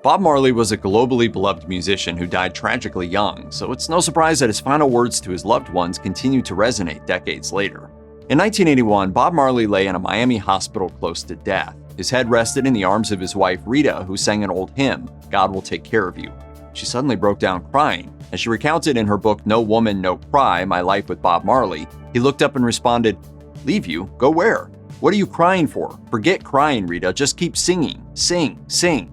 Bob Marley was a globally beloved musician who died tragically young, so it's no surprise that his final words to his loved ones continue to resonate decades later. In 1981, Bob Marley lay in a Miami hospital close to death. His head rested in the arms of his wife Rita, who sang an old hymn, "God Will Take Care of You." She suddenly broke down crying. As she recounted in her book No Woman, No Cry, My Life with Bob Marley, he looked up and responded, "Leave you? Go where? What are you crying for? Forget crying, Rita, just keep singing. Sing, sing."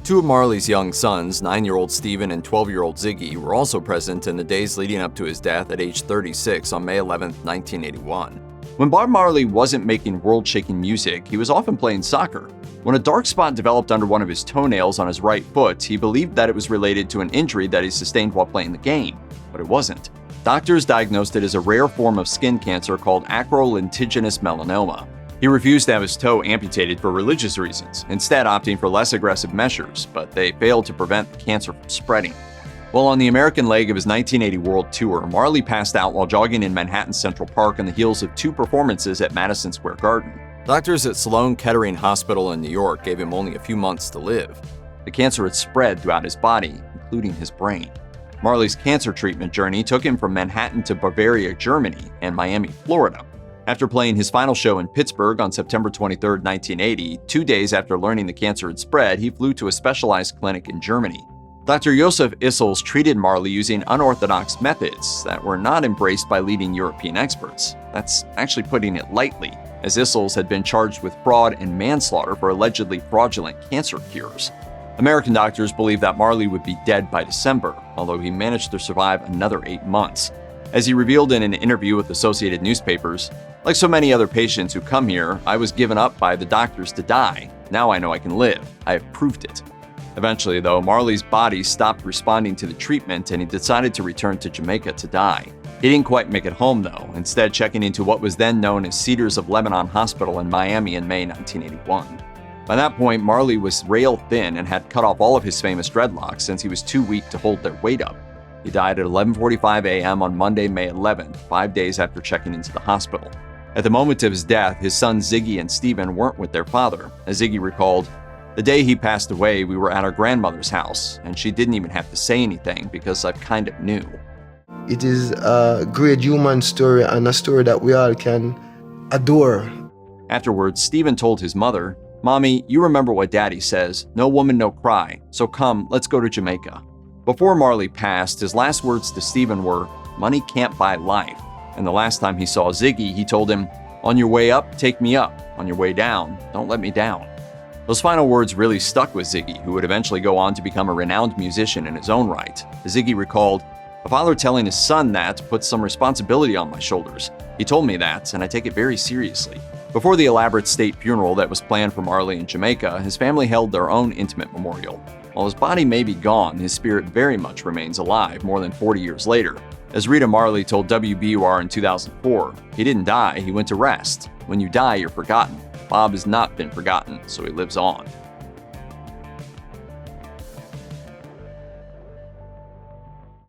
Two of Marley's young sons, 9-year-old Stephen and 12-year-old Ziggy, were also present in the days leading up to his death at age 36 on May 11, 1981. When Bob Marley wasn't making world-shaking music, he was often playing soccer. When a dark spot developed under one of his toenails on his right foot, he believed that it was related to an injury that he sustained while playing the game, but it wasn't. Doctors diagnosed it as a rare form of skin cancer called acrolentiginous melanoma. He refused to have his toe amputated for religious reasons, instead opting for less aggressive measures, but they failed to prevent the cancer from spreading. While on the American leg of his 1980 World Tour, Marley passed out while jogging in Manhattan's Central Park on the heels of 2 performances at Madison Square Garden. Doctors at Sloan Kettering Hospital in New York gave him only a few months to live. The cancer had spread throughout his body, including his brain. Marley's cancer treatment journey took him from Manhattan to Bavaria, Germany, and Miami, Florida. After playing his final show in Pittsburgh on September 23, 1980, 2 days after learning the cancer had spread, he flew to a specialized clinic in Germany. Dr. Josef Issels treated Marley using unorthodox methods that were not embraced by leading European experts. That's actually putting it lightly, as Issels had been charged with fraud and manslaughter for allegedly fraudulent cancer cures. American doctors believed that Marley would be dead by December, although he managed to survive another 8 months. As he revealed in an interview with Associated Newspapers, "Like so many other patients who come here, I was given up by the doctors to die. Now I know I can live. I have proved it." Eventually, though, Marley's body stopped responding to the treatment and he decided to return to Jamaica to die. He didn't quite make it home, though, instead checking into what was then known as Cedars of Lebanon Hospital in Miami in May 1981. By that point, Marley was rail thin and had cut off all of his famous dreadlocks since he was too weak to hold their weight up. He died at 11:45 a.m. on Monday, May 11th, 5 days after checking into the hospital. At the moment of his death, his sons Ziggy and Stephen weren't with their father. As Ziggy recalled, "The day he passed away, we were at our grandmother's house, and she didn't even have to say anything because I kind of knew." It is a great human story and a story that we all can adore. Afterwards, Stephen told his mother, "Mommy, you remember what Daddy says, no woman, no cry, so come, let's go to Jamaica." Before Marley passed, his last words to Stephen were, "Money can't buy life." And the last time he saw Ziggy, he told him, "On your way up, take me up. On your way down, don't let me down." Those final words really stuck with Ziggy, who would eventually go on to become a renowned musician in his own right. Ziggy recalled, "A father telling his son that puts some responsibility on my shoulders. He told me that, and I take it very seriously." Before the elaborate state funeral that was planned for Marley in Jamaica, his family held their own intimate memorial. While his body may be gone, his spirit very much remains alive more than 40 years later. As Rita Marley told WBUR in 2004, "He didn't die, he went to rest. When you die, you're forgotten. Bob has not been forgotten, so he lives on."